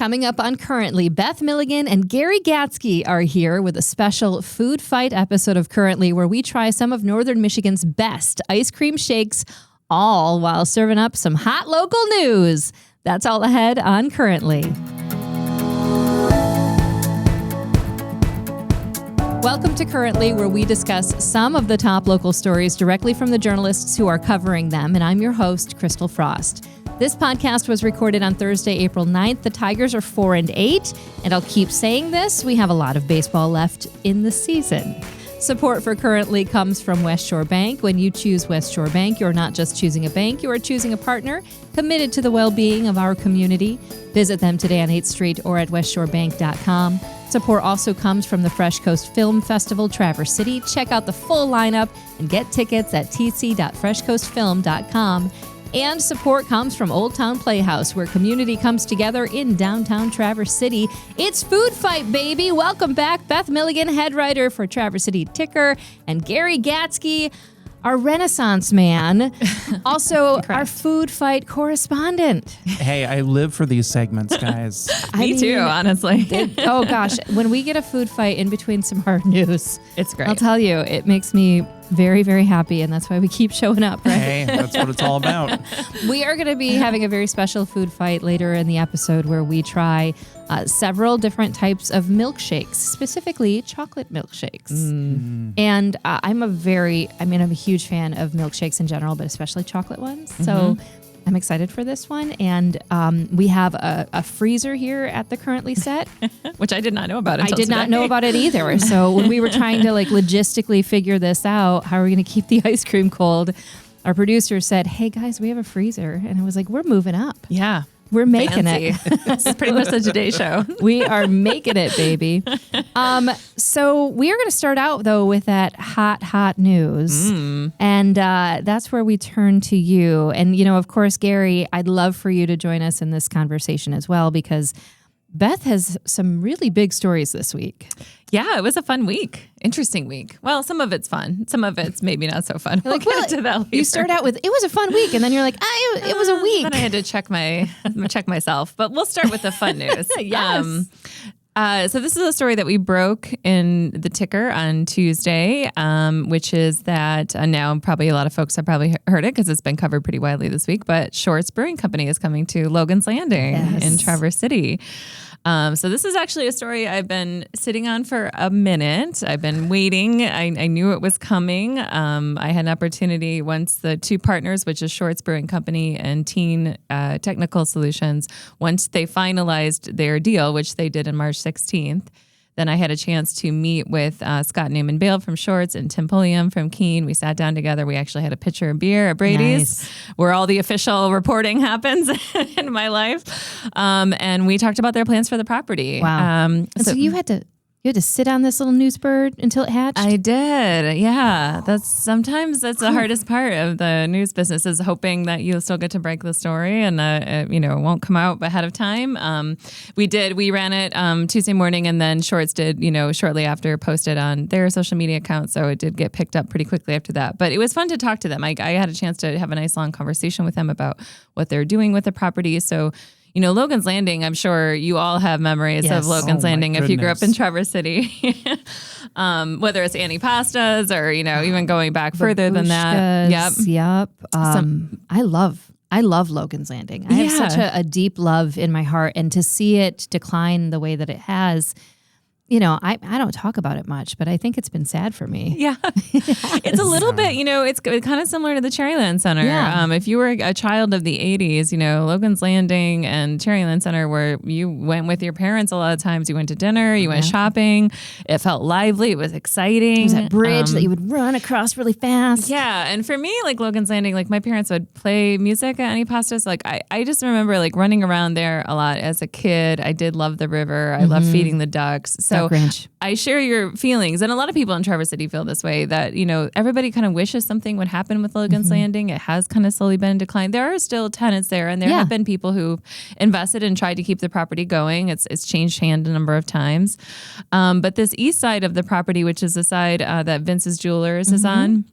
Coming up on Currently, Beth Milligan and Gary Gatzke are here with a special food fight episode of Currently where we try some of Northern Michigan's best ice cream shakes, all while serving up some hot local news. That's all ahead on Currently. Welcome to Currently, where we discuss some of the top local stories directly from the journalists who are covering them, and I'm your host, Crystal Frost. This podcast was recorded on Thursday, April 9th. The Tigers are 4-8, and I'll keep saying this, we have a lot of baseball left in the season. Support for Currently comes from West Shore Bank. When you choose West Shore Bank, you're not just choosing a bank, you are choosing a partner committed to the well-being of our community. Visit them today on 8th Street or at westshorebank.com. Support also comes from the Fresh Coast Film Festival, Traverse City. Check out the full lineup and get tickets at tc.freshcoastfilm.com. And support comes from Old Town Playhouse, where community comes together in downtown Traverse City. It's Food Fight, baby. Welcome back, Beth Milligan, head writer for Traverse City Ticker, and Gary Gatzke, our Renaissance man, also our Food Fight correspondent. Hey, I live for these segments, guys. Me too, honestly. Oh, gosh. When we get a food fight in between some hard news, it's great. I'll tell you, it makes me very, very happy, and that's why we keep showing up, right? Hey, that's what it's all about. We are going to be having a very special food fight later in the episode where we try several different types of milkshakes, specifically chocolate milkshakes. And I'm a huge fan of milkshakes in general, but especially chocolate ones. So I'm excited for this one. And we have a freezer here at the Currently set. Which I did not know about until I did today. not know about it either. So when we were trying to logistically figure this out, how are we going to keep the ice cream cold? Our producer said, hey guys, we have a freezer. And I was like, we're moving up. Yeah. We're making Fancy. it. This is pretty much the Today Show. We are making it, baby. So we are going to start out, though, with that hot news. And that's where we turn to you. And, of course, Gary, I'd love for you to join us in this conversation as well, because Beth has some really big stories this week. Yeah, it was a fun week. Interesting week. Well, some of it's fun. Some of it's maybe not so fun. We'll get to that later. You start out with, it was a fun week, and then you're like, it was a week. Then I had to check myself. But we'll start with the fun news. Yes. So this is a story that we broke in the Ticker on Tuesday, which is that now probably a lot of folks have probably heard it because it's been covered pretty widely this week, but Short's Brewing Company is coming to Logan's Landing in Traverse City. So this is actually a story I've been sitting on for a minute. I've been waiting. I knew it was coming. I had an opportunity once the two partners, which is Short's Brewing Company and Teen Technical Solutions, once they finalized their deal, which they did on March 16th, then I had a chance to meet with Scott Newman-Bale from Shorts and Tim Pulliam from Keene. We sat down together. We actually had a pitcher of beer at Brady's, where all the official reporting happens in my life. And we talked about their plans for the property. Wow. So you had to sit on this little news bird until it hatched? I did. Yeah. Sometimes that's the hardest part of the news business, is hoping that you'll still get to break the story and it won't come out ahead of time. We ran it Tuesday morning, and then Shorts did, shortly after, posted on their social media account. So it did get picked up pretty quickly after that. But it was fun to talk to them. I had a chance to have a nice long conversation with them about what they're doing with the property. So Logan's Landing, I'm sure you all have memories of Logan's Landing if you grew up in Traverse City. Whether it's Annie Pasta's or, even going back further than that. Yep. I love Logan's Landing. I have such a deep love in my heart. And to see it decline the way that it has, I don't talk about it much, but I think it's been sad for me. Yeah. It's a little bit, it's kind of similar to the Cherryland Center. Yeah. If you were a child of the 80s, Logan's Landing and Cherryland Center, where you went with your parents a lot of times, you went to dinner, you went shopping. It felt lively. It was exciting. It was that bridge that you would run across really fast. Yeah. And for me, Logan's Landing, my parents would play music at Annie Pasta's. I just remember running around there a lot as a kid. I did love the river. I loved feeding the ducks. So I share your feelings, and a lot of people in Traverse City feel this way, that, everybody kind of wishes something would happen with Logan's Landing. It has kind of slowly been in decline. There are still tenants there, and there have been people who invested and tried to keep the property going. It's changed hand a number of times. But this east side of the property, which is the side that Vince's Jewelers is on,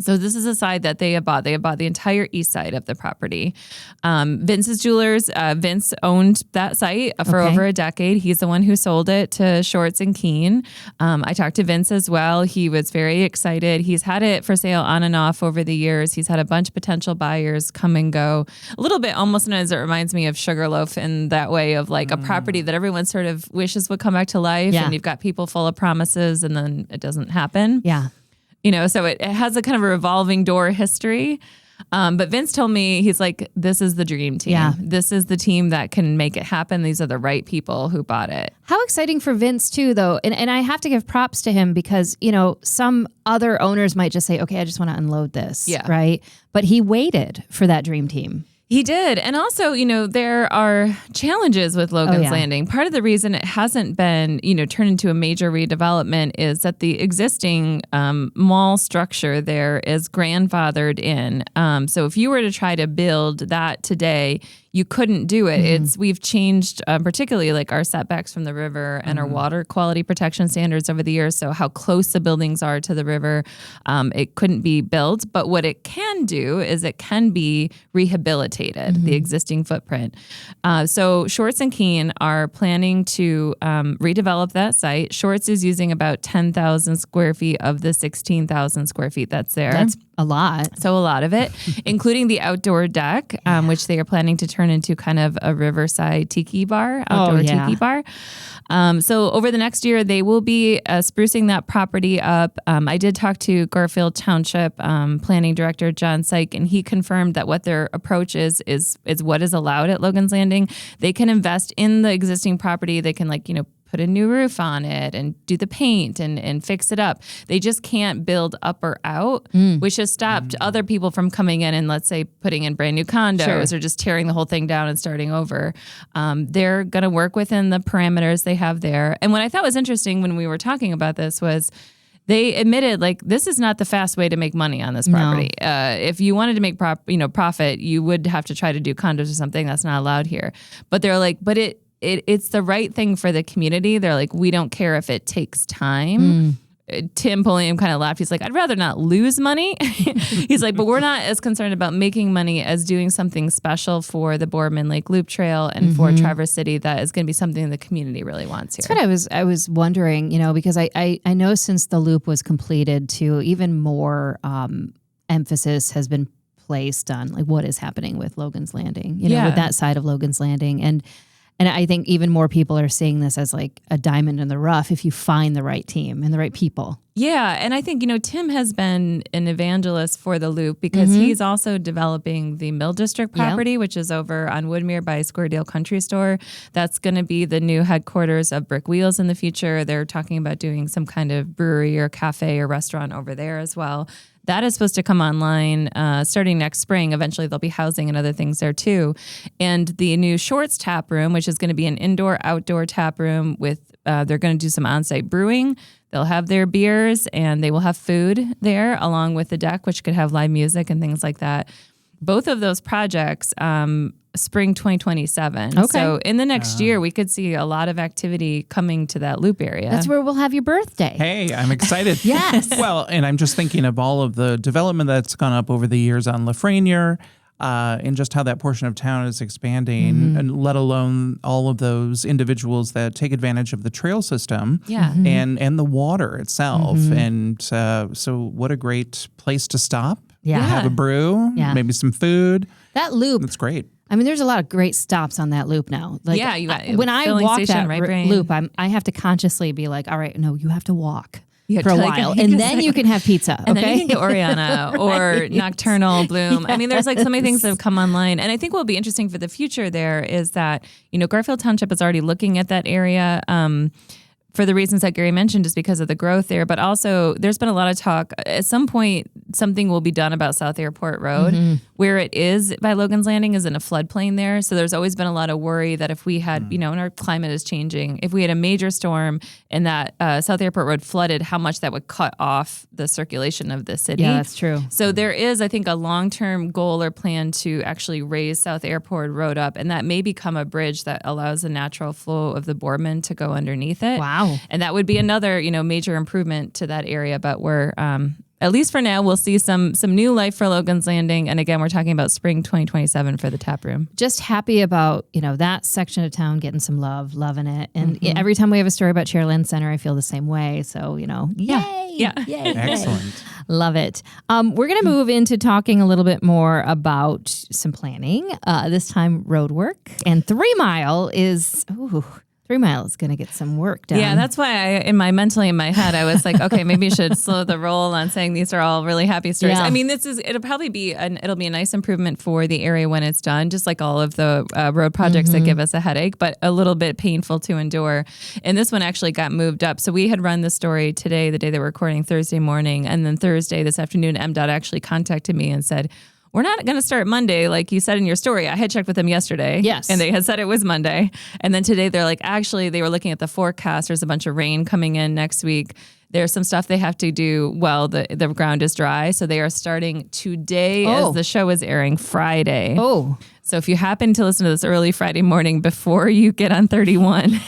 So this is a side that they have bought. They have bought the entire east side of the property. Vince's Jewelers, Vince owned that site for over a decade. He's the one who sold it to Shorts and Keene. I talked to Vince as well. He was very excited. He's had it for sale on and off over the years. He's had a bunch of potential buyers come and go. A little bit almost as it reminds me of Sugarloaf in that way of like a property that everyone sort of wishes would come back to life. And you've got people full of promises and then it doesn't happen. Yeah. You know, so it has a kind of a revolving door history. But Vince told me, he's like, this is the dream team. Yeah. This is the team that can make it happen. These are the right people who bought it. How exciting for Vince too, though. And I have to give props to him because, you know, some other owners might just say, okay, I just want to unload this. Yeah. Right. But he waited for that dream team. He did. And also, you know, there are challenges with Logan's Landing. Part of the reason it hasn't been, you know, turned into a major redevelopment is that the existing mall structure there is grandfathered in. So if you were to try to build that today, you couldn't do it. We've changed particularly like our setbacks from the river and our water quality protection standards over the years. So how close the buildings are to the river, it couldn't be built. But what it can do is it can be rehabilitated, the existing footprint. So Shorts and Keene are planning to redevelop that site. Shorts is using about 10,000 square feet of the 16,000 square feet that's there. That's a lot. So a lot of it, including the outdoor deck, which they are planning to turn into kind of a riverside tiki bar, outdoor tiki bar. So over the next year, they will be sprucing that property up. I did talk to Garfield Township Planning Director John Syke, and he confirmed that what their approach is what is allowed at Logan's Landing. They can invest in the existing property. They can put a new roof on it and do the paint and fix it up. They just can't build up or out, which has stopped other people from coming in and, let's say, putting in brand new condos or just tearing the whole thing down and starting over. They're going to work within the parameters they have there. And what I thought was interesting when we were talking about this was they admitted, this is not the fast way to make money on this property. No. If you wanted to make profit, you would have to try to do condos or something. That's not allowed here. But they're like, but it's the right thing for the community. They're like, we don't care if it takes time. Tim Pulliam kind of laughed. He's like, I'd rather not lose money. He's like, but we're not as concerned about making money as doing something special for the Boardman Lake Loop Trail and for Traverse City that is going to be something the community really wants here. That's what I was wondering, because I know since the loop was completed too, even more emphasis has been placed on what is happening with Logan's Landing, with that side of Logan's Landing. And I think even more people are seeing this as a diamond in the rough if you find the right team and the right people. Yeah. And I think, Tim has been an evangelist for the Loop because he's also developing the Mill District property, which is over on Woodmere by Squaredale Country Store. That's going to be the new headquarters of Brick Wheels in the future. They're talking about doing some kind of brewery or cafe or restaurant over there as well. That is supposed to come online starting next spring. Eventually, there'll be housing and other things there, too. And the new Shorts tap room, which is going to be an indoor-outdoor tap room with they're going to do some on-site brewing. They'll have their beers, and they will have food there, along with the deck, which could have live music and things like that. Both of those projects, spring 2027. Okay. So in the next year, we could see a lot of activity coming to that loop area. That's where we'll have your birthday. Hey, I'm excited. Yes. Well, and I'm just thinking of all of the development that's gone up over the years on Lafreniere, and just how that portion of town is expanding, and let alone all of those individuals that take advantage of the trail system and the water itself. And so what a great place to stop. Yeah. Have a brew, maybe some food. That loop. That's great. I mean, there's a lot of great stops on that loop now. You got when I walk station, that loop, I have to consciously be like, all right, no, you have to walk for a while, and then you can have pizza. And then you can get Oriana or Nocturnal Bloom. I mean, there's so many things that have come online. And I think what will be interesting for the future there is that, Garfield Township is already looking at that area. For the reasons that Gary mentioned, just because of the growth there, but also there's been a lot of talk. At some point, something will be done about South Airport Road. Where it is by Logan's Landing is in a floodplain there. So there's always been a lot of worry that if we had, and our climate is changing, if we had a major storm and that South Airport Road flooded, how much that would cut off the circulation of the city. Yeah, that's true. So there is, I think, a long-term goal or plan to actually raise South Airport Road up, and that may become a bridge that allows the natural flow of the Boardman to go underneath it. Wow. And that would be another, major improvement to that area. But we're at least for now, we'll see some new life for Logan's Landing. And again, we're talking about spring 2027 for the tap room. Just happy about, that section of town getting some love, loving it. And every time we have a story about Chairland Center, I feel the same way. So, yay. Yeah. Yay. Excellent. Love it. We're going to move into talking a little bit more about some planning, this time road work. And 3 Mile is... 3 Mile is going to get some work done. Yeah, that's why mentally in my head, I was like, okay, maybe you should slow the roll on saying these are all really happy stories. Yeah. I mean, it'll probably be a nice improvement for the area when it's done, just like all of the road projects that give us a headache, but a little bit painful to endure. And this one actually got moved up. So we had run the story today, the day that we're recording, Thursday morning, and then Thursday this afternoon, MDOT actually contacted me and said, we're not going to start Monday like you said in your story. I had checked with them yesterday. Yes. And they had said it was Monday. And then today they're like, actually, they were looking at the forecast. There's a bunch of rain coming in next week. There's some stuff they have to do while the ground is dry. So they are starting today as the show is airing Friday. Oh. So if you happen to listen to this early Friday morning before you get on 31,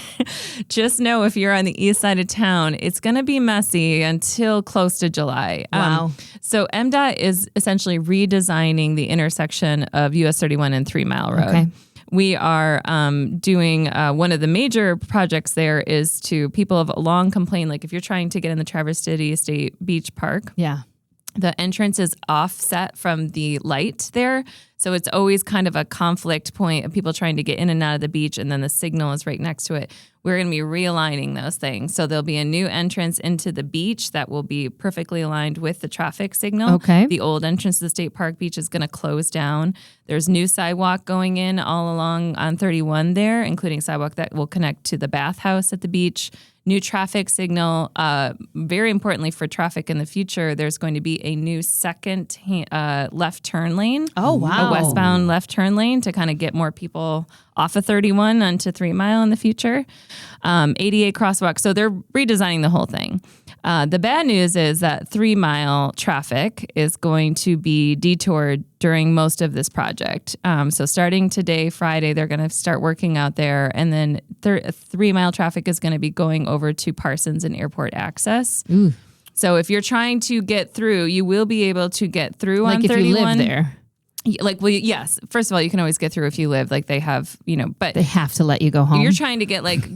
just know if you're on the east side of town, it's going to be messy until close to July. Wow. So MDOT is essentially redesigning the intersection of US 31 and 3 Mile Road. Okay. We are doing one of the major projects there is people have long complained, like if you're trying to get in the Traverse City State Beach Park. Yeah. The entrance is offset from the light there. So it's always kind of a conflict point of people trying to get in and out of the beach, and then the signal is right next to it. We're going to be realigning those things. So there'll be a new entrance into the beach that will be perfectly aligned with the traffic signal. Okay. The old entrance to the State Park Beach is going to close down. There's new sidewalk going in all along on 31 there, including sidewalk that will connect to the bathhouse at the beach. New traffic signal. Very importantly for traffic in the future, there's going to be a new second left turn lane. Oh, wow. A westbound left turn lane to kind of get more people off of 31 onto 3 Mile in the future. ADA crosswalk. So they're redesigning the whole thing. The bad news is that 3 Mile traffic is going to be detoured during most of this project. So starting today, Friday, they're going to start working out there. And then 3 Mile traffic is going to be going over to Parsons and Airport Access. Ooh. So if you're trying to get through, you will be able to get through on 31. Like if you live there. Yes. First of all, you can always get through if you live. Like they have, but They have to let you go home. you're trying to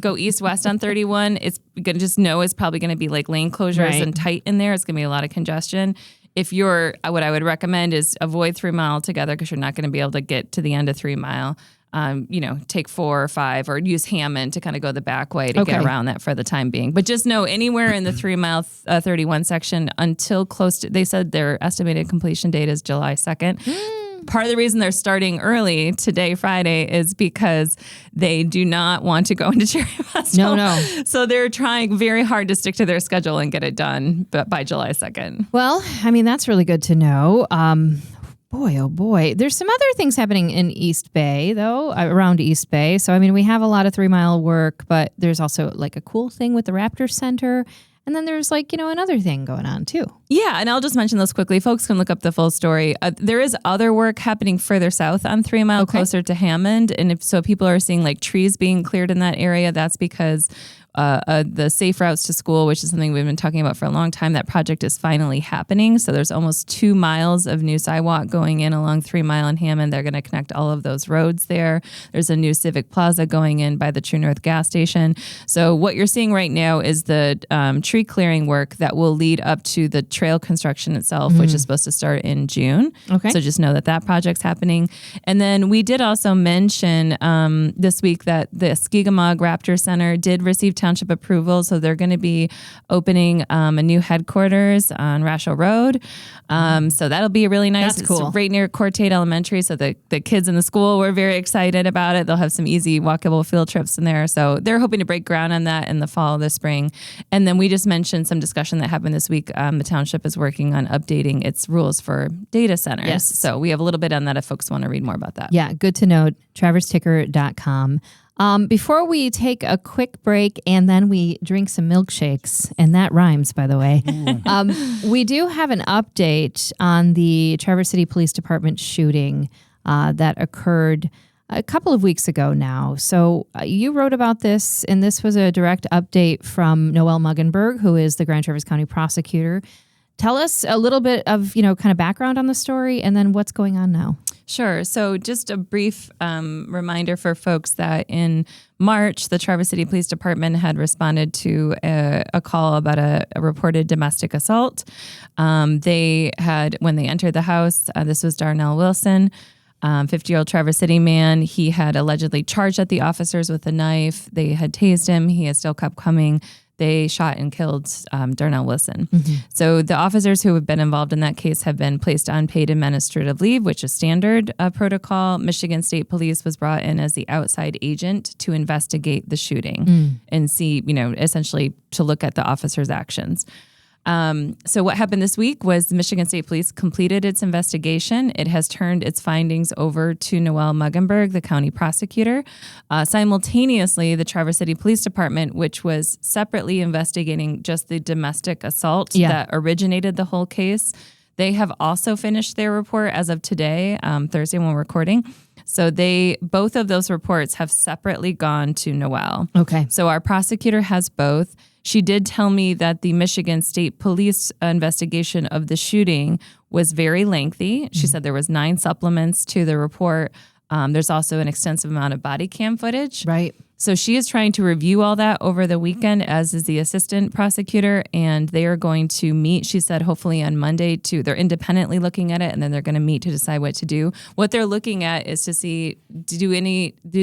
go east-west on 31. It's gonna it's probably going to be like lane closures Right. and tight in there. It's going to be a lot of congestion. What I would recommend is avoid 3 Mile altogether because you're not going to be able to get to the end of 3 Mile. Take 4 or 5 or use Hammond to kind of go the back way to get around that for the time being. But just know anywhere in the 3 Mile 31 section until close to, they said their estimated completion date is July 2nd. Part of the reason they're starting early today, Friday, is because they do not want to go into Cherry Festival. No. So they're trying very hard to stick to their schedule and get it done by July 2nd. Well, I mean, that's really good to know. Boy, oh boy. There's some other things happening in East Bay, though, around East Bay. So, I mean, we have a lot of 3 Mile work, but there's also like a cool thing with the Raptor Center. And then there's another thing going on too. Yeah, and I'll just mention those quickly. Folks can look up the full story. There is other work happening further south on 3 Mile, closer to Hammond. And if people are seeing like trees being cleared in that area, that's because the safe routes to school, which is something we've been talking about for a long time, that project is finally happening. So there's almost 2 miles of new sidewalk going in along 3 Mile and Hammond. They're going to connect all of those roads there. There's a new Civic Plaza going in by the True North gas station. So what you're seeing right now is the tree clearing work that will lead up to the trail construction itself, which is supposed to start in June. Okay. So just know that project's happening. And then we did also mention this week that the Skeegamog Raptor Center did receive township approval. So they're going to be opening a new headquarters on Rachel Road. So that'll be really nice. That's cool. It's right near Cortate Elementary. So the kids in the school were very excited about it. They'll have some easy walkable field trips in there. So they're hoping to break ground on that in the fall, this spring. And then we just mentioned some discussion that happened this week. The township is working on updating its rules for data centers. Yes. So we have a little bit on that if folks want to read more about that. Yeah, good to know. TraverseTicker.com. Before we take a quick break and then we drink some milkshakes, and that rhymes, by the way, we do have an update on the Traverse City Police Department shooting that occurred a couple of weeks ago now. So you wrote about this, and this was a direct update from Noelle Muggenberg, who is the Grand Traverse County prosecutor. tell us a little bit of, kind of background on the story and then what's going on now. Sure. So just a brief reminder for folks that in March, the Traverse City Police Department had responded to a call about a reported domestic assault. They had, when they entered the house, this was Darnell Wilson, 50-year-old Traverse City man. He had allegedly charged at the officers with a knife. They had tased him. He had still kept coming. They shot and killed Darnell Wilson. Mm-hmm. So the officers who have been involved in that case have been placed on paid administrative leave, which is standard protocol. Michigan State Police was brought in as the outside agent to investigate the shooting and see, essentially to look at the officers' actions. So what happened this week was the Michigan State Police completed its investigation. It has turned its findings over to Noelle Muggenberg, the county prosecutor. Simultaneously, the Traverse City Police Department, which was separately investigating just the domestic assault that originated the whole case, they have also finished their report as of today, Thursday when we're recording. So both of those reports have separately gone to Noelle. Okay. So our prosecutor has both. She did tell me that the Michigan State Police investigation of the shooting was very lengthy. She said there was 9 supplements to the report. There's also an extensive amount of body cam footage. Right. So she is trying to review all that over the weekend, as is the assistant prosecutor, and they are going to meet, she said, hopefully on Monday they're independently looking at it, and then they're going to meet to decide what to do. What they're looking at is to see, do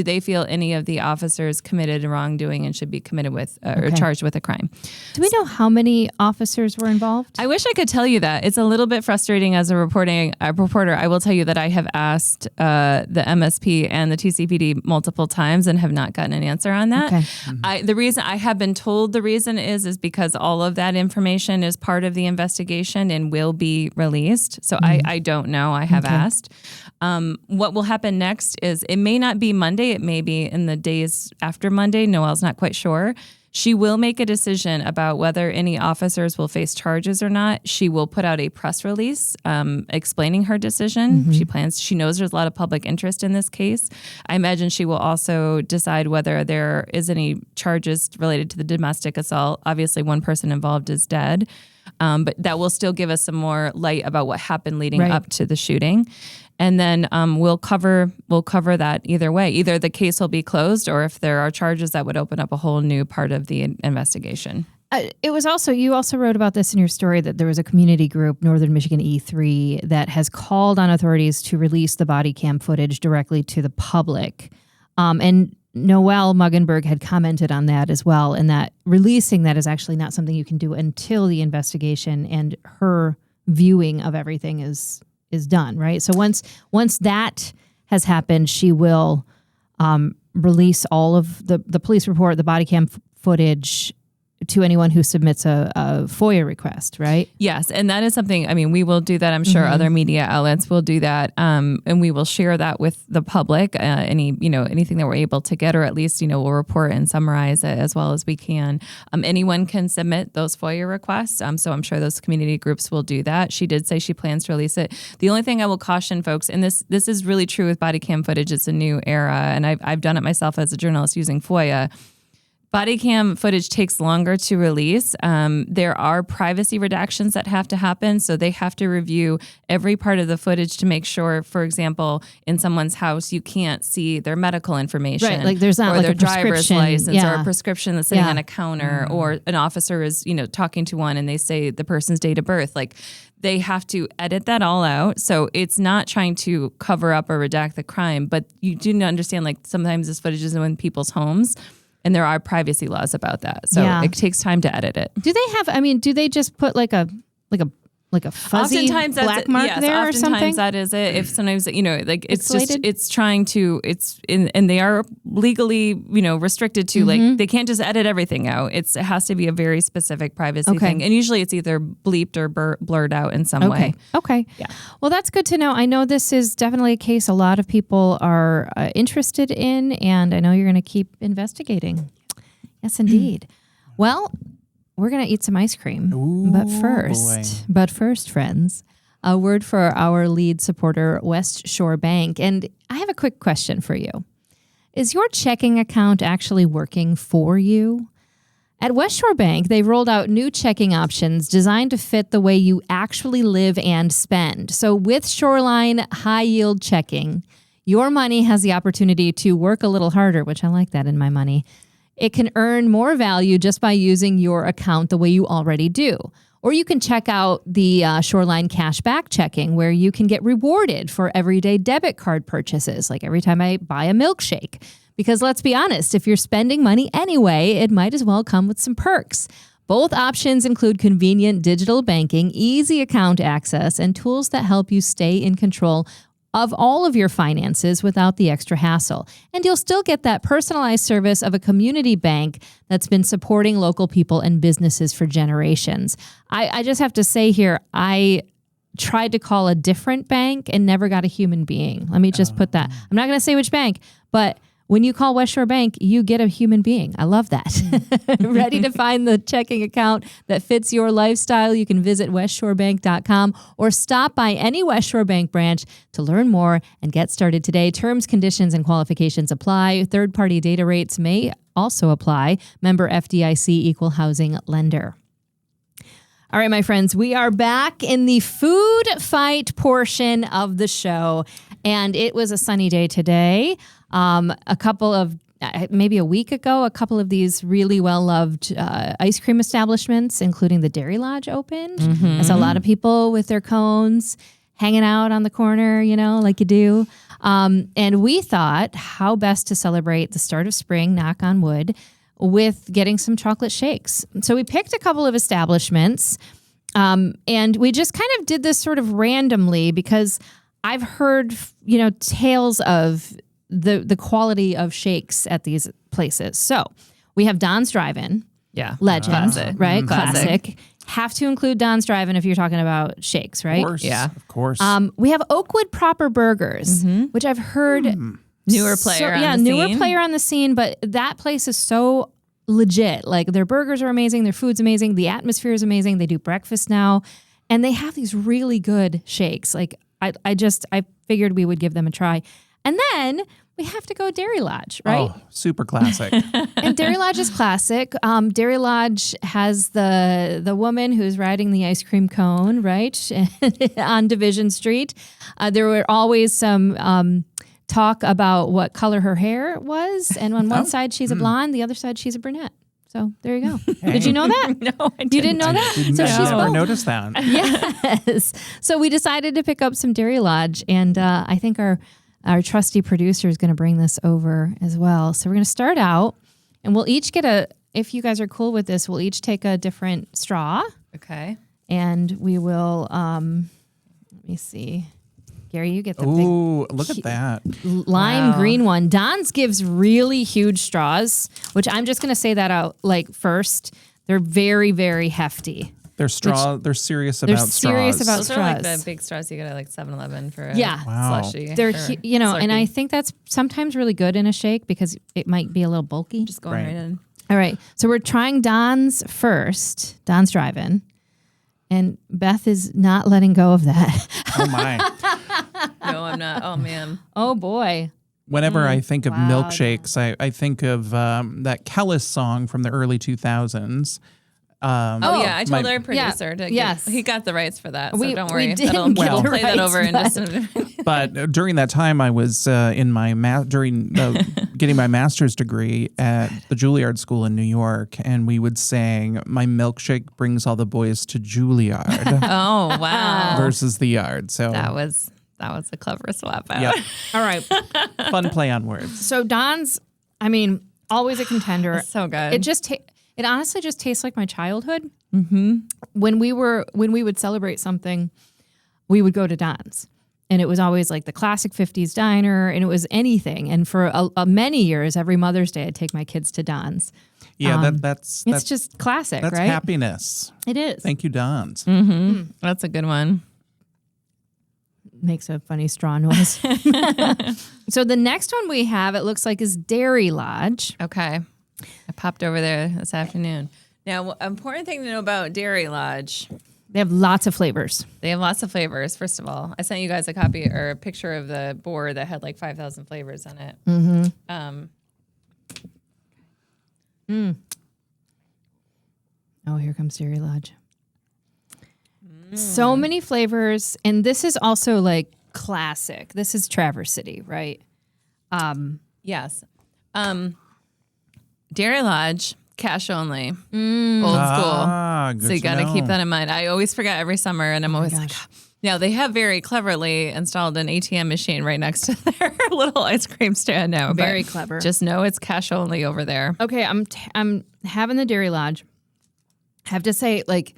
they feel any of the officers committed wrongdoing and should be committed with or charged with a crime. Do we know how many officers were involved? I wish I could tell you that. It's a little bit frustrating as a reporter. I will tell you that I have asked the MSP and the TCPD multiple times and have not gotten an answer on that. Okay. The reason I have been told the reason is because all of that information is part of the investigation and will be released. So I don't know. I have asked. What will happen next is it may not be Monday. It may be in the days after Monday. Noelle's not quite sure. She will make a decision about whether any officers will face charges or not. She will put out a press release explaining her decision. She knows there's a lot of public interest in this case. I imagine she will also decide whether there is any charges related to the domestic assault. Obviously, one person involved is dead. But that will still give us some more light about what happened leading up to the shooting. And then we'll cover that either way. Either the case will be closed, or if there are charges, that would open up a whole new part of the investigation. You also wrote about this in your story, that there was a community group, Northern Michigan E3, that has called on authorities to release the body cam footage directly to the public. And Noelle Muggenberg had commented on that as well, and that releasing that is actually not something you can do until the investigation and her viewing of everything is done, right? So once that has happened, she will release all of the police report, the body cam footage, to anyone who submits a FOIA request, right? Yes, and that is something, we will do that. I'm sure other media outlets will do that, and we will share that with the public, anything that we're able to get, or at least, we'll report and summarize it as well as we can. Anyone can submit those FOIA requests, so I'm sure those community groups will do that. She did say she plans to release it. The only thing I will caution folks, and this is really true with body cam footage, it's a new era, and I've done it myself as a journalist using FOIA. Body cam footage takes longer to release. There are privacy redactions that have to happen, so they have to review every part of the footage to make sure, for example, in someone's house, you can't see their medical information. Right, like there's not or like their a driver's license or a prescription that's sitting on a counter, or an officer is, talking to one and they say the person's date of birth. Like, they have to edit that all out. So it's not trying to cover up or redact the crime, but you do understand, like, sometimes this footage is in people's homes. And there are privacy laws about that. So it takes time to edit it. Do they have, do they just put like a fuzzy black mark there or something? Oftentimes that is it. If sometimes, it's trying to, and they are legally, restricted to, like, they can't just edit everything out. It has to be a very specific privacy thing. And usually it's either bleeped or blurred out in some way. Okay. Yeah. Well, that's good to know. I know this is definitely a case a lot of people are interested in, and I know you're going to keep investigating. Yes, indeed. Well, we're going to eat some ice cream. Ooh, but first, friends, a word for our lead supporter, West Shore Bank. And I have a quick question for you. Is your checking account actually working for you? At West Shore Bank, they've rolled out new checking options designed to fit the way you actually live and spend. So with Shoreline High Yield Checking, your money has the opportunity to work a little harder, which I like that in my money. It can earn more value just by using your account the way you already do. Or you can check out the Shoreline Cashback Checking, where you can get rewarded for everyday debit card purchases, like every time I buy a milkshake. Because let's be honest, if you're spending money anyway, it might as well come with some perks. Both options include convenient digital banking, easy account access, and tools that help you stay in control of all of your finances without the extra hassle. And you'll still get that personalized service of a community bank that's been supporting local people and businesses for generations. I just have to say here, I tried to call a different bank and never got a human being. Let me just put that. I'm not going to say which bank, but when you call West Shore Bank, you get a human being. I love that. Ready to find the checking account that fits your lifestyle? You can visit westshorebank.com or stop by any West Shore Bank branch to learn more and get started today. Terms, conditions, and qualifications apply. Third-party data rates may also apply. Member FDIC, equal housing lender. All right, my friends, we are back in the food fight portion of the show, and it was a sunny day today. A couple of, maybe a week ago, a couple of these really well-loved ice cream establishments, including the Dairy Lodge, opened. I saw a lot of people with their cones hanging out on the corner, you know, like you do. And we thought how best to celebrate the start of spring, knock on wood, with getting some chocolate shakes. So we picked a couple of establishments, and we just kind of did this sort of randomly because I've heard, you know, tales of the quality of shakes at these places. So we have Don's Drive-In. Yeah. Legend, Classic. right? Classic. Have to include Don's Drive-In if you're talking about shakes, right? Of course. Yeah. Of course. We have Oakwood Proper Burgers, which I've heard... Newer player on the scene. newer player on the scene, but that place is so legit. Like, their burgers are amazing, their food's amazing, the atmosphere is amazing. They do breakfast now, and they have these really good shakes. Like, I figured we would give them a try. And then we have to go Dairy Lodge, right? Oh, super classic. And Dairy Lodge is classic. Dairy Lodge has the woman who's riding the ice cream cone, right, on Division Street. There were always some talk about what color her hair was, and on one side she's a blonde, the other side she's a brunette. So there you go. Hey. Did you know that? No, I didn't. You didn't know that? Didn't So she's never both. noticed that. Yes. So we decided to pick up some Dairy Lodge, and I think our trusty producer is going to bring this over as well. So we're going to start out, and we'll each get if you guys are cool with this, we'll each take a different straw. Okay. And we will, let me see. Gary, you get the Ooh, look at that. lime green one. Don's gives really huge straws, which I'm just going to say that out first. They're very, very hefty. They're serious about straws. Serious about Those are like straws. the big straws you get at 7-Eleven for a Wow. slushy. They're, or Slurpee. And I think that's sometimes really good in a shake because it might be a little bulky. just going right in. All right. So we're trying Don's first, Don's Drive-In. And Beth is not letting go of that. Oh, my. No, I'm not. Oh, man. Oh, boy. Whenever I think of Wow. milkshakes, I think of that Kellis song from the early 2000s. I told our producer to yes. he got the rights for that, so We don't worry. didn't We'll get the play that rights, over in just a minute. But during that time, I was in my getting my master's degree at the Juilliard School in New York, and we would sing "My milkshake brings all the boys to Juilliard" Oh, wow. versus the yard. So That was a clever swap out. yep, All right. fun play on words. So Don's, always a contender. That's so good. It honestly just tastes like my childhood. Mm-hmm. When we would celebrate something, we would go to Don's, and it was always like the classic 50s diner, and it was anything. And for many years, every Mother's Day, I'd take my kids to Don's. Yeah, that's It's just classic, that's right? happiness. It is. Thank you, Don's. That's a good one. Makes a funny straw noise. So the next one we have, it looks like, is Dairy Lodge. Okay. I popped over there this afternoon. Now, important thing to know about Dairy Lodge. They have lots of flavors. They have lots of flavors. First of all, I sent you guys a copy or a picture of the board that had 5,000 flavors on it. Oh, here comes Dairy Lodge. So many flavors. And this is also like classic. This is Traverse City, right? Yes. Dairy Lodge, cash only, old school. Good So you to got to know. keep that in mind. I always forget every summer, and I'm always like, yeah, they have very cleverly installed an ATM machine right next to their little ice cream stand now. Very but clever. Just know it's cash only over there. Okay, I'm having the Dairy Lodge. I have to say, like,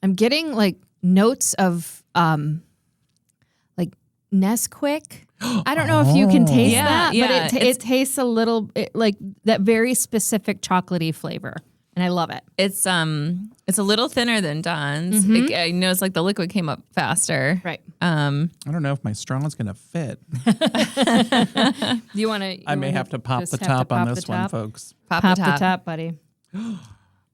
I'm getting like notes of like Nesquik. I don't know if you can taste that, but it tastes a little like that very specific chocolatey flavor, and I love it. It's a little thinner than Don's. I know it's like the liquid came up faster. Right. I don't know if my straw is going to fit. You want to? I may have to pop the top on this one, folks. Pop the top, buddy.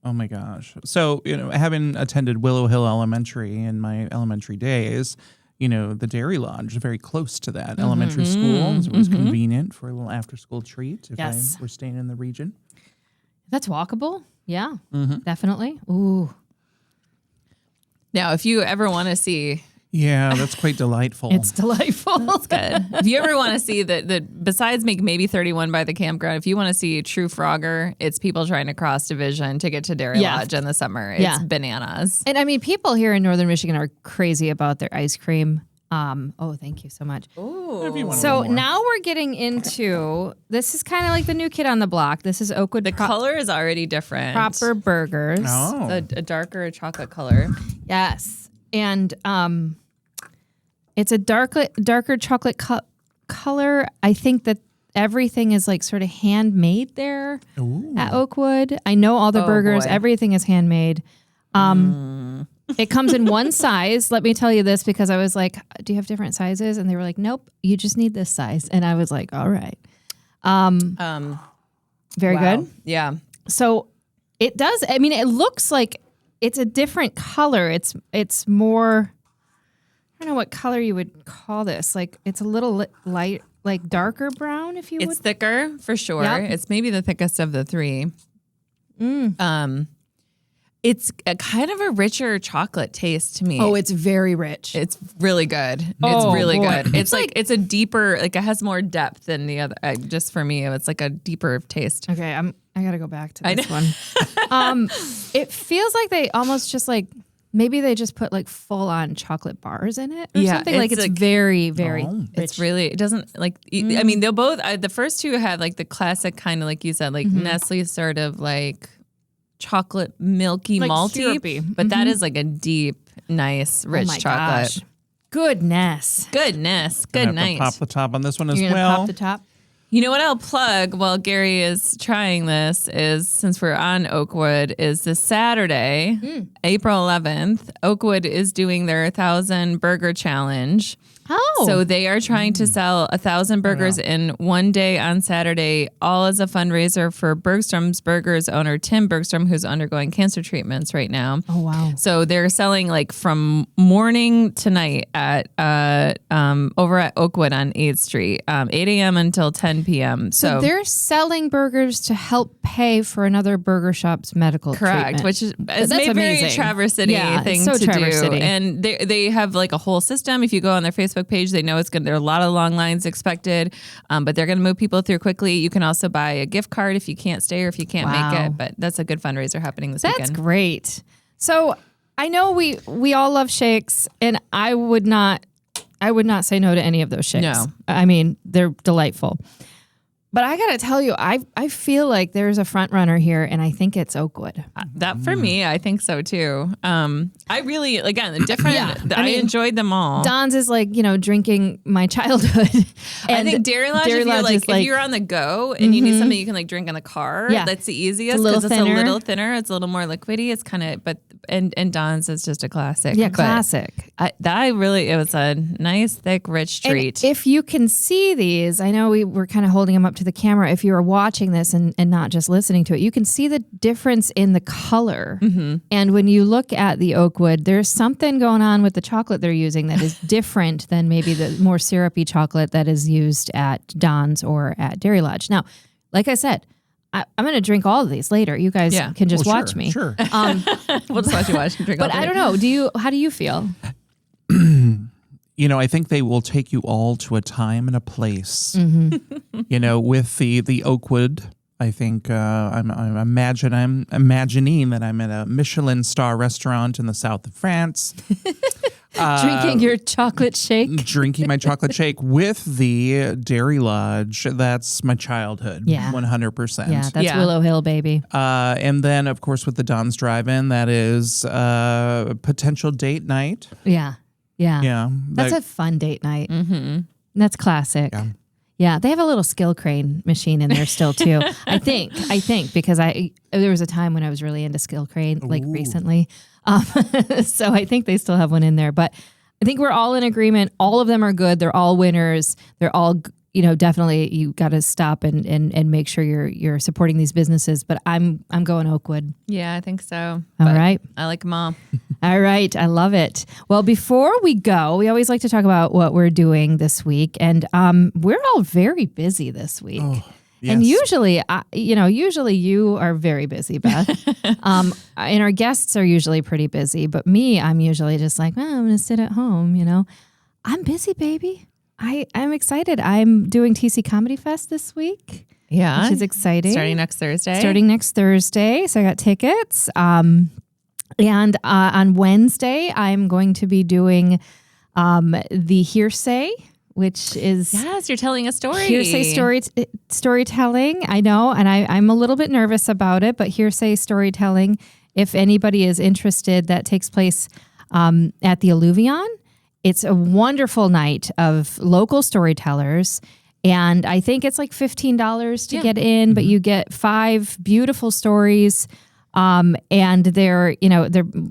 Oh my gosh. So, having attended Willow Hill Elementary in my elementary days, the Dairy Lodge is very close to that elementary school. So it was convenient for a little after school treat if I were staying in the region. That's walkable. Yeah, definitely. Ooh. Now, if you ever want to see... Yeah, that's quite delightful. It's delightful. It's good. If you ever want to see that besides maybe 31 by the campground, if you want to see true Frogger, it's people trying to cross division to get to Dairy Lodge in the summer. It's bananas. And I mean, people here in Northern Michigan are crazy about their ice cream. Oh, thank you so much. Ooh. So now we're getting into, this is kind of like the new kid on the block. This is Oakwood The color is already different. Proper Burgers. Oh. It's a darker chocolate color. Yes. And it's a darker chocolate color. I think that everything is like sort of handmade there at Oakwood. I know all the burgers, everything is handmade. It comes in one size. Let me tell you this, because I was like, do you have different sizes? And they were like, nope, you just need this size. And I was like, all right. Very good. Yeah. So it does. I mean, it looks like it's a different color. It's more, I don't know what color you would call this. Like it's a little light, like darker brown, if you would. It's thicker for sure. Yep. It's maybe the thickest of the three. It's a kind of a richer chocolate taste to me. Oh, it's very rich. It's really good. Oh, it's really boy. good. It's like it's a deeper, like it has more depth than the other. Just for me, it's like a deeper taste. Okay, I gotta go back to this one. It feels like they almost just like maybe they just put like full on chocolate bars in it or something. Like it's very, very. It's really. It doesn't like. I mean, they'll both. The first two had like the classic kind of like you said, like Nestle sort of like chocolate milky like malty, syrupy. But that is like a deep, nice, rich my chocolate. gosh. Goodness. Good Gonna night. have to pop the top on this one as You're gonna well. pop the top. You know what I'll plug while Gary is trying this is, since we're on Oakwood, is this Saturday, April 11th, Oakwood is doing their 1,000 burger challenge. Oh. So they are trying to sell 1,000 burgers in one day on Saturday, all as a fundraiser for Bergstrom's Burgers owner Tim Bergstrom, who's undergoing cancer treatments right now. Oh, wow. So they're selling like from morning to night at over at Oakwood on 8th Street, 8 a.m. until 10 p.m. So they're selling burgers to help pay for another burger shop's medical treatment. Which is That's a very amazing. Traverse City thing so to Traverse do. City. And they have like a whole system. If you go on their Facebook page, they know it's good. There are a lot of long lines expected, but they're going to move people through quickly. You can also buy a gift card if you can't stay or if you can't make it. But that's a good fundraiser happening this weekend. That's great. So I know we all love shakes, and I would not say no to any of those shakes. No. I mean, they're delightful. But I got to tell you, I feel like there's a front runner here, and I think it's Oakwood. That for me, I think so too. I really, again, the different, I enjoyed them all. Don's is like, drinking my childhood. I think Dairy Lodge, if you're on the go and you need something you can like drink in the car, that's the easiest because it's a little thinner. It's a little more liquidy. It's kind of, and Don's is just a classic. Yeah, classic. It was a nice, thick, rich treat. And if you can see these, I know we were kind of holding them up to the camera. If you are watching this and not just listening to it, you can see the difference in the color. And when you look at the Oakwood, there's something going on with the chocolate they're using that is different than maybe the more syrupy chocolate that is used at Don's or at Dairy Lodge. Now, like I said, I'm going to drink all of these later. You guys can just watch me. Sure. We'll just watch you and drink. But I don't know. How do you feel? I think they will take you all to a time and a place. With the Oakwood. I think I'm imagining that I'm at a Michelin star restaurant in the south of France. Drinking your chocolate shake? Drinking my chocolate shake with the Dairy Lodge. That's my childhood. Yeah. 100%. Yeah, that's Willow Hill, baby. And then, of course, with the Don's Drive-In, that is potential date night. Yeah. Yeah. That's a fun date night. Mm-hmm. That's classic. Yeah, they have a little skill crane machine in there still too. I think because there was a time when I was really into skill crane recently. So I think they still have one in there, but I think we're all in agreement. All of them are good. They're all winners. They're all, definitely you got to stop and make sure you're supporting these businesses, but I'm going Oakwood. Yeah, I think so. All right. I like them all. All right. I love it. Well, before we go, we always like to talk about what we're doing this week. And we're all very busy this week. Oh, yes. And usually you are very busy, Beth. And our guests are usually pretty busy. But me, I'm usually just like, I'm going to sit at home, I'm busy, baby. I'm excited. I'm doing TC Comedy Fest this week. Yeah. Which is exciting. Starting next Thursday. So I got tickets. And on Wednesday, I'm going to be doing the Hearsay, which is... Yes, you're telling a story. Hearsay storytelling, I know, and I'm a little bit nervous about it, but Hearsay storytelling, if anybody is interested, that takes place at the Alluvion. It's a wonderful night of local storytellers, and I think it's like $15 to get in, but you get 5 beautiful stories. And they're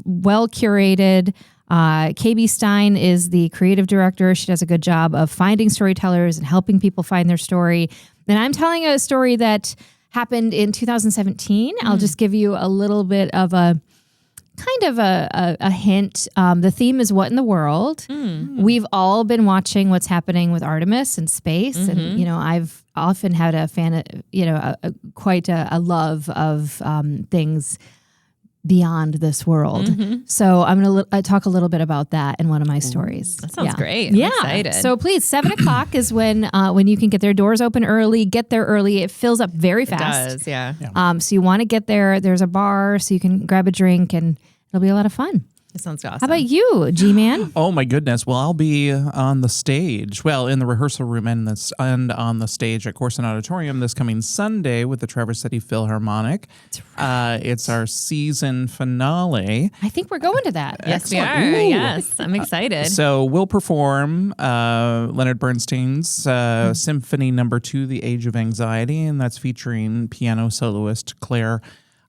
well curated. KB Stein is the creative director. She does a good job of finding storytellers and helping people find their story. And I'm telling a story that happened in 2017. I'll just give you a little bit of a hint. The theme is what in the world. We've all been watching what's happening with Artemis and space. And, I've often had quite a love of things beyond this world. So I'm going to talk a little bit about that in one of my stories. That sounds great. I'm excited. So please, 7:00 is when you can get there. Doors open early. Get there early. It fills up very fast. It does, yeah. So you want to get there. There's a bar so you can grab a drink and it'll be a lot of fun. That sounds awesome. How about you, G-Man? Oh, my goodness. Well, I'll be on the stage. Well, in the rehearsal room and on the stage at Corson Auditorium this coming Sunday with the Traverse City Philharmonic. That's right. It's our season finale. I think we're going to that. Yes, we are. Ooh. Yes, I'm excited. So we'll perform Leonard Bernstein's Symphony No. 2, The Age of Anxiety, and that's featuring piano soloist Claire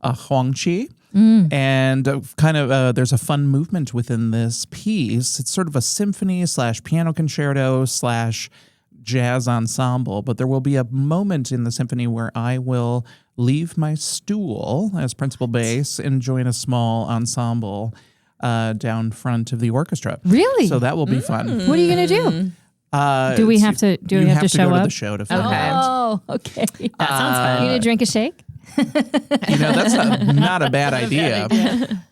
Huangqi. And there's a fun movement within this piece. It's sort of a symphony / piano concerto / jazz ensemble, but there will be a moment in the symphony where I will leave my stool as principal bass and join a small ensemble down front of the orchestra. Really? So that will be fun. What are you going to do? Do we have to show go up? To the show to film. Oh, okay. That sounds fun. You need to drink a shake? That's not a bad idea.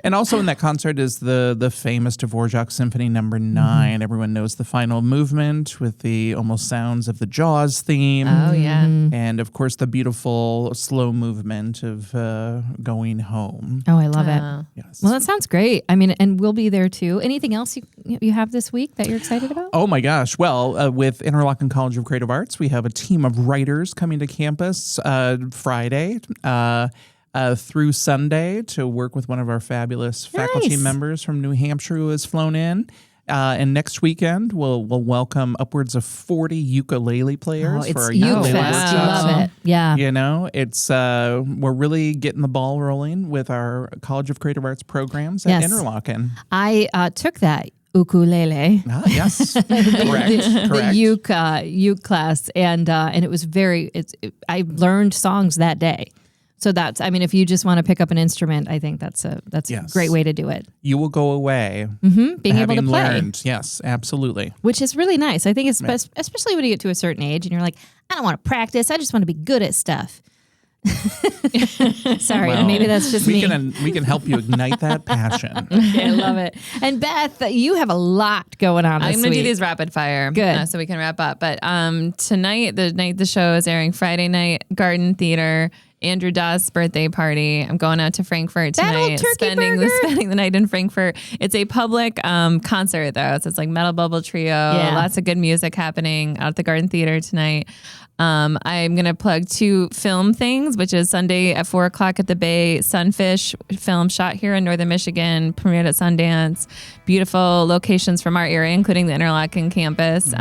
And also in that concert is the famous Dvorak Symphony No. 9. Everyone knows the final movement with the almost sounds of the Jaws theme. Oh, yeah. And, of course, the beautiful slow movement of going home. Oh, I love it. Yes. Well, that sounds great. I mean, and we'll be there, too. Anything else you have this week that you're excited about? Oh, my gosh. Well, with Interlochen College of Creative Arts, we have a team of writers coming to campus Friday through Sunday to work with one of our fabulous faculty members from New Hampshire who has flown in. And next weekend, we'll welcome upwards of 40 ukulele players for our ukulele workshops. You love it. Yeah. It's we're really getting the ball rolling with our College of Creative Arts programs at Interlochen. I took that ukulele. Yes, correct. The uke class, and it was I learned songs that day. So if you just want to pick up an instrument, I think that's a great way to do it. You will go away being able to play. Learned. Yes, absolutely. Which is really nice. I think it's especially when you get to a certain age and you're like, I don't want to practice. I just want to be good at stuff. Sorry, Well, maybe that's just me. We can help you ignite that passion. Okay, I love it. And Beth, you have a lot going on this I'm going to week. do these rapid fire. Good. So we can wrap up. But tonight, the night the show is airing, Friday night, Garden Theater, Andrew Doss' birthday party. I'm going out to Frankfurt That tonight. old turkey burger? Spending the night in Frankfurt. It's a public concert, though. So it's like Metal Bubble Trio. Yeah. Lots of good music happening out at the Garden Theater tonight. I'm going to plug 2 film things, which is Sunday at 4 o'clock at the Bay. Sunfish film shot here in Northern Michigan, premiered at Sundance. Beautiful locations from our area, including the Interlochen campus.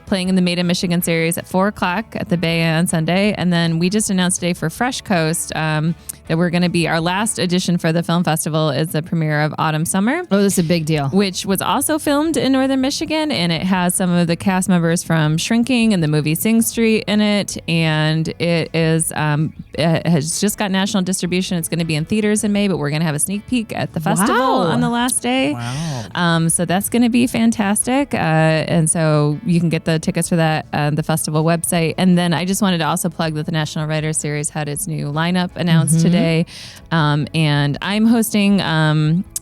Playing in the Made in Michigan series at 4 o'clock at the Bay on Sunday. And then we just announced today for Fresh Coast that we're going to be, our last edition for the film festival is the premiere of Autumn Summer. Oh, this is a big deal. Which was also filmed in Northern Michigan, and it has some of the cast members from Shrinking and the movie Sing Street in it, and it has just got national distribution. It's going to be in theaters in May, but we're going to have a sneak peek at the festival on the last day. Wow. So that's going to be fantastic, and so you can get the tickets for that on the festival website. And then I just wanted to also plug that the National Writers Series had its new lineup announced today, and I'm hosting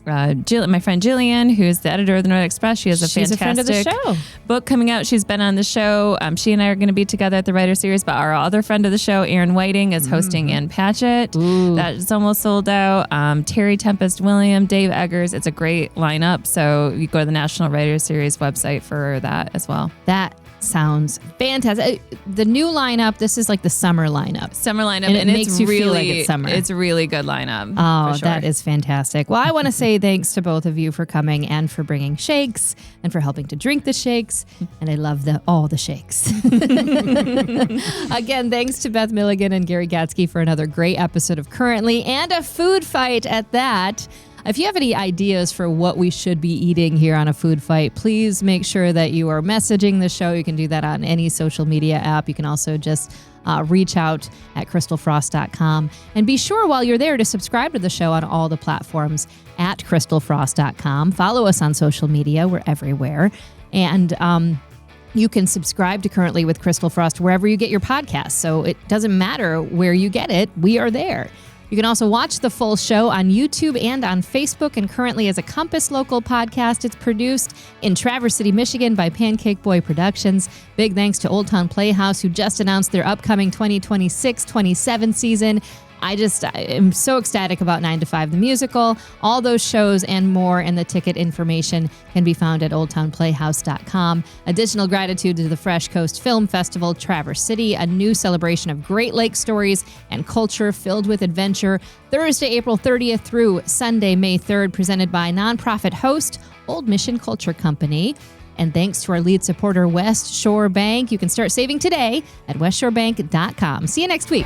my friend Jillian, who's the editor of the Northern Express. She's a friend of the show. Book coming out. She's been on the show. She and I are going to be together at the Writer Series, but our other friend of the show, Aaron Whiting, is hosting Ann Patchett. That is almost sold out. Terry Tempest William, Dave Eggers. It's a great lineup. So you go to the National Writer Series website for that as well. That sounds fantastic. The new lineup, this is like the summer lineup. And it makes you feel like it's summer. It's a really good lineup. Oh, for sure. that is fantastic. Well, I want to say thanks to both of you for coming and for bringing shakes and for helping to drink the shakes. And I love all the shakes. Again, thanks to Beth Milligan and Gary Gatzke for another great episode of Currently and a food fight at that. If you have any ideas for what we should be eating here on a food fight, please make sure that you are messaging the show. You can do that on any social media app. You can also just reach out at crystalfrost.com. And be sure while you're there to subscribe to the show on all the platforms at crystalfrost.com. Follow us on social media. We're everywhere. And you can subscribe to Currently with Crystal Frost wherever you get your podcasts. So it doesn't matter where you get it. We are there. You can also watch the full show on YouTube and on Facebook, and Currently as a Compass Local podcast. It's produced in Traverse City, Michigan by Pancake Boy Productions. Big thanks to Old Town Playhouse, who just announced their upcoming 2026-27 season. I am so ecstatic about 9 to 5 the musical. All those shows and more, and the ticket information can be found at oldtownplayhouse.com. Additional gratitude to the Fresh Coast Film Festival, Traverse City, a new celebration of Great Lakes stories and culture filled with adventure. Thursday, April 30th through Sunday, May 3rd, presented by nonprofit host Old Mission Culture Company. And thanks to our lead supporter, West Shore Bank. You can start saving today at westshorebank.com. See you next week.